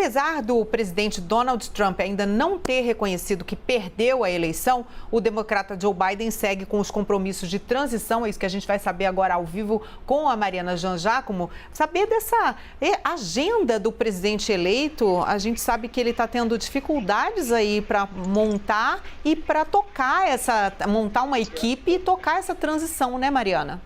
apesar do presidente Donald Trump ainda não ter reconhecido que perdeu a eleição, o democrata Joe Biden segue com os compromissos de transição. É isso que a gente vai saber agora ao vivo com a Mariana Jean Giacomo. Saber dessa agenda do presidente eleito. A gente sabe que ele está tendo dificuldades aí para montar e para montar uma equipe e tocar essa transição, né, Mariana?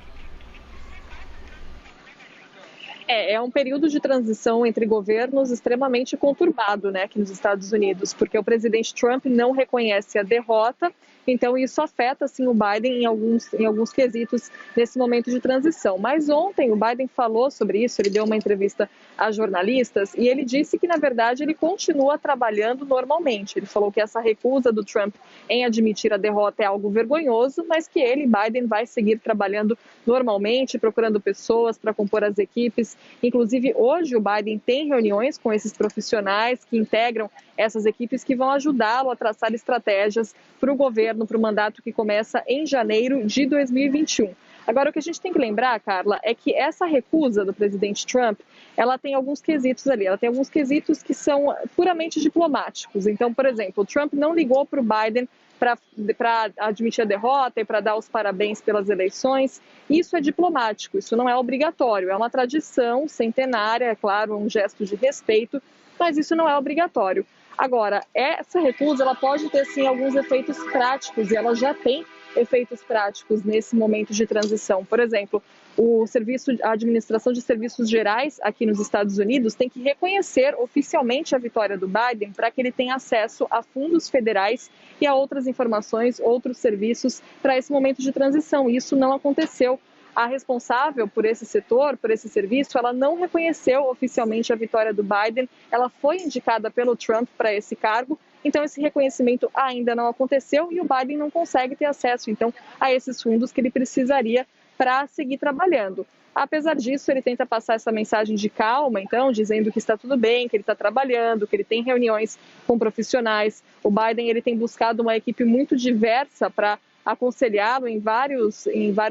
É um período de transição entre governos extremamente conturbado, né, aqui nos Estados Unidos, porque o presidente Trump não reconhece a derrota, então isso afeta, sim, o Biden em alguns quesitos nesse momento de transição. Mas ontem o Biden falou sobre isso, ele deu uma entrevista a jornalistas e ele disse que, na verdade, ele continua trabalhando normalmente. Ele falou que essa recusa do Trump em admitir a derrota é algo vergonhoso, mas que ele, Biden, vai seguir trabalhando normalmente, procurando pessoas para compor as equipes. Inclusive, hoje o Biden tem reuniões com esses profissionais que integram essas equipes que vão ajudá-lo a traçar estratégias para o governo, para o mandato que começa em janeiro de 2021. Agora, o que a gente tem que lembrar, Carla, é que essa recusa do presidente Trump, ela tem alguns quesitos ali, ela tem alguns quesitos que são puramente diplomáticos. Então, por exemplo, o Trump não ligou para o Biden para admitir a derrota e para dar os parabéns pelas eleições. Isso é diplomático, isso não é obrigatório, é uma tradição centenária, é claro, um gesto de respeito, mas isso não é obrigatório. Agora, essa recusa ela pode ter, sim, alguns efeitos práticos, e ela já tem efeitos práticos nesse momento de transição. Por exemplo, a Administração de Serviços Gerais aqui nos Estados Unidos tem que reconhecer oficialmente a vitória do Biden para que ele tenha acesso a fundos federais e a outras informações, outros serviços para esse momento de transição. Isso não aconteceu. A responsável por esse setor, por esse serviço, ela não reconheceu oficialmente a vitória do Biden, ela foi indicada pelo Trump para esse cargo, então esse reconhecimento ainda não aconteceu e o Biden não consegue ter acesso, então, a esses fundos que ele precisaria para seguir trabalhando. Apesar disso, ele tenta passar essa mensagem de calma, então, dizendo que está tudo bem, que ele está trabalhando, que ele tem reuniões com profissionais. O Biden ele tem buscado uma equipe muito diversa para aconselhá-lo em vários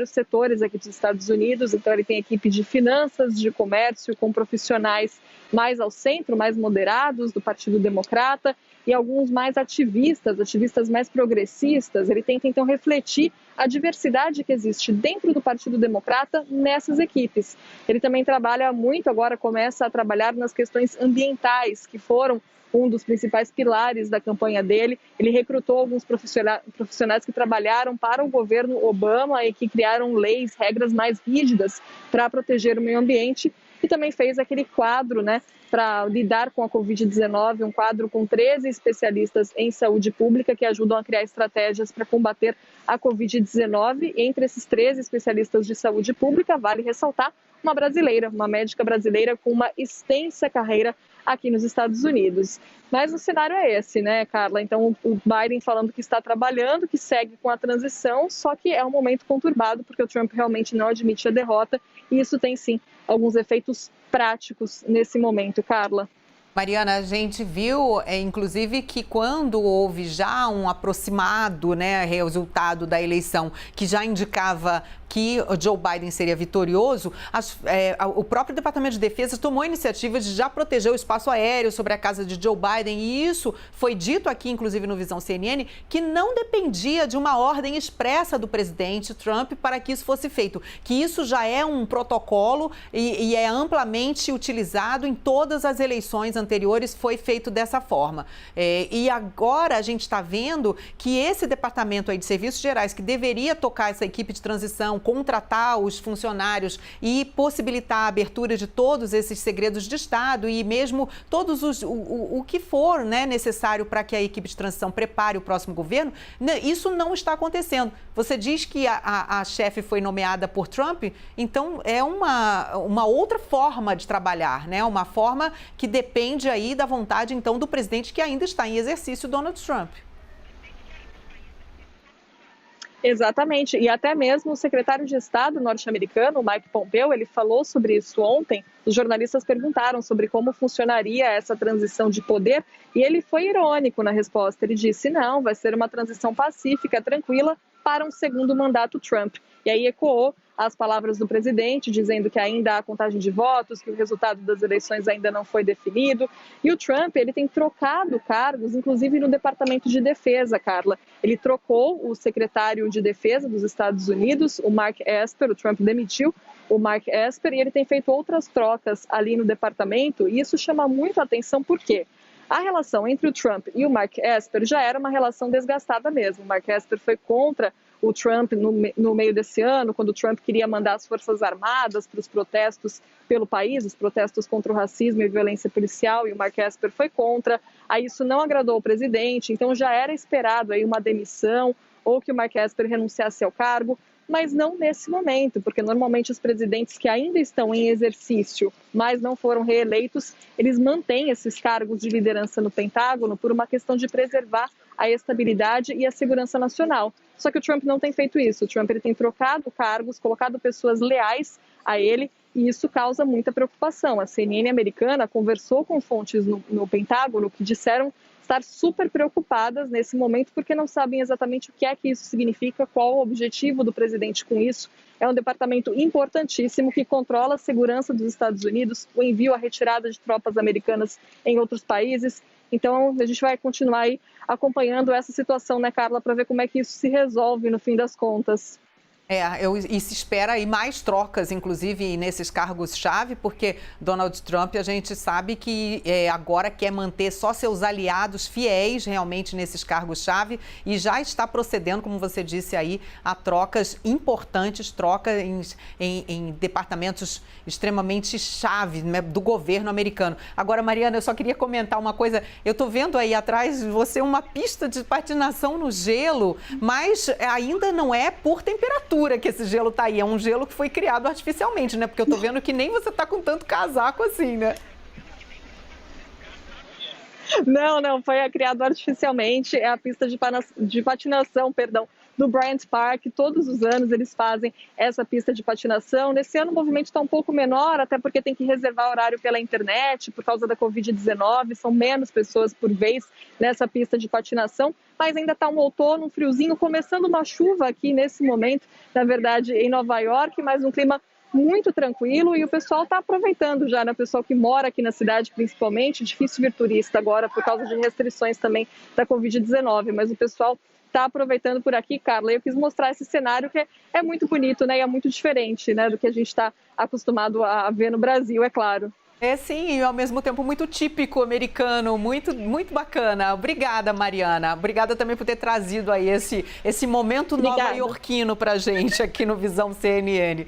setores aqui dos Estados Unidos. Então, ele tem equipe de finanças, de comércio, com profissionais mais ao centro, mais moderados do Partido Democrata e alguns mais ativistas mais progressistas. Ele tenta, então, refletir a diversidade que existe dentro do Partido Democrata nessas equipes. Ele também trabalha muito, agora começa a trabalhar nas questões ambientais, que foram um dos principais pilares da campanha dele. Ele recrutou alguns profissionais que trabalharam para o governo Obama e que criaram leis, regras mais rígidas para proteger o meio ambiente, e também fez aquele quadro, né, para lidar com a Covid-19, um quadro com 13 especialistas em saúde pública que ajudam a criar estratégias para combater a Covid-19. Entre esses 13 especialistas de saúde pública, vale ressaltar uma brasileira, uma médica brasileira com uma extensa carreira aqui nos Estados Unidos. Mas o cenário é esse, né, Carla? Então, o Biden falando que está trabalhando, que segue com a transição, só que é um momento conturbado, porque o Trump realmente não admite a derrota, e isso tem, sim, alguns efeitos práticos nesse momento, Carla. Mariana, a gente viu, inclusive, que quando houve já um aproximado, né, resultado da eleição, que já indicava que o Joe Biden seria vitorioso, o próprio Departamento de Defesa tomou a iniciativa de já proteger o espaço aéreo sobre a casa de Joe Biden, e isso foi dito aqui, inclusive no Visão CNN, que não dependia de uma ordem expressa do presidente Trump para que isso fosse feito, que isso já é um protocolo e é amplamente utilizado em todas as eleições anteriores, foi feito dessa forma. E agora a gente está vendo que esse departamento aí de serviços gerais, que deveria tocar essa equipe de transição, contratar os funcionários e possibilitar a abertura de todos esses segredos de Estado e mesmo todos o que for, né, necessário para que a equipe de transição prepare o próximo governo, isso não está acontecendo. Você diz que a chefe foi nomeada por Trump, então é uma outra forma de trabalhar, né? Uma forma que depende aí da vontade, então, do presidente que ainda está em exercício, Donald Trump. Exatamente, e até mesmo o secretário de Estado norte-americano, Mike Pompeo, ele falou sobre isso ontem. Os jornalistas perguntaram sobre como funcionaria essa transição de poder e ele foi irônico na resposta. Ele disse, não, vai ser uma transição pacífica, tranquila, para um segundo mandato Trump. E aí ecoou as palavras do presidente, dizendo que ainda há contagem de votos, que o resultado das eleições ainda não foi definido. E o Trump, ele tem trocado cargos, inclusive no Departamento de Defesa, Carla. Ele trocou o secretário de Defesa dos Estados Unidos, o Mark Esper. O Trump demitiu o Mark Esper e ele tem feito outras trocas ali no departamento, e isso chama muito a atenção porque a relação entre o Trump e o Mark Esper já era uma relação desgastada mesmo. O Mark Esper foi contra o Trump no meio desse ano, quando o Trump queria mandar as Forças Armadas para os protestos pelo país, os protestos contra o racismo e violência policial, e o Mark Esper foi contra. Aí isso não agradou o presidente, então já era esperado aí uma demissão ou que o Mark Esper renunciasse ao cargo, mas não nesse momento, porque normalmente os presidentes que ainda estão em exercício, mas não foram reeleitos, eles mantêm esses cargos de liderança no Pentágono por uma questão de preservar a estabilidade e a segurança nacional. Só que o Trump não tem feito isso. O Trump ele tem trocado cargos, colocado pessoas leais a ele, e isso causa muita preocupação. A CNN americana conversou com fontes no Pentágono que disseram estar super preocupadas nesse momento porque não sabem exatamente o que é que isso significa, qual o objetivo do presidente com isso. É um departamento importantíssimo que controla a segurança dos Estados Unidos, o envio, a retirada de tropas americanas em outros países. Então, a gente vai continuar aí acompanhando essa situação, né, Carla, para ver como é que isso se resolve no fim das contas. E se espera aí mais trocas, inclusive nesses cargos-chave, porque Donald Trump, a gente sabe que agora quer manter só seus aliados fiéis realmente nesses cargos-chave e já está procedendo, como você disse aí, a trocas importantes, trocas em departamentos extremamente chave, né, do governo americano. Agora, Mariana, eu só queria comentar uma coisa. Eu estou vendo aí atrás de você uma pista de patinação no gelo, mas ainda não é por temperatura que esse gelo tá aí, é um gelo que foi criado artificialmente, né? Porque eu tô vendo que nem você tá com tanto casaco assim, né? Não, foi criado artificialmente, é a pista de patinação, do Bryant Park. Todos os anos eles fazem essa pista de patinação. Nesse ano o movimento está um pouco menor, até porque tem que reservar horário pela internet por causa da Covid-19, são menos pessoas por vez nessa pista de patinação, mas ainda está um outono, um friozinho, começando uma chuva aqui nesse momento, na verdade em Nova York, mas um clima muito tranquilo e o pessoal está aproveitando já, né? O pessoal que mora aqui na cidade principalmente, difícil vir turista agora por causa de restrições também da Covid-19, mas o pessoal está aproveitando por aqui, Carla. Eu quis mostrar esse cenário que é muito bonito, né? E é muito diferente, né, do que a gente está acostumado a ver no Brasil, é claro. Sim, e ao mesmo tempo muito típico americano, muito, muito bacana. Obrigada, Mariana. Obrigada também por ter trazido aí esse momento nova-iorquino pra gente aqui no Visão CNN.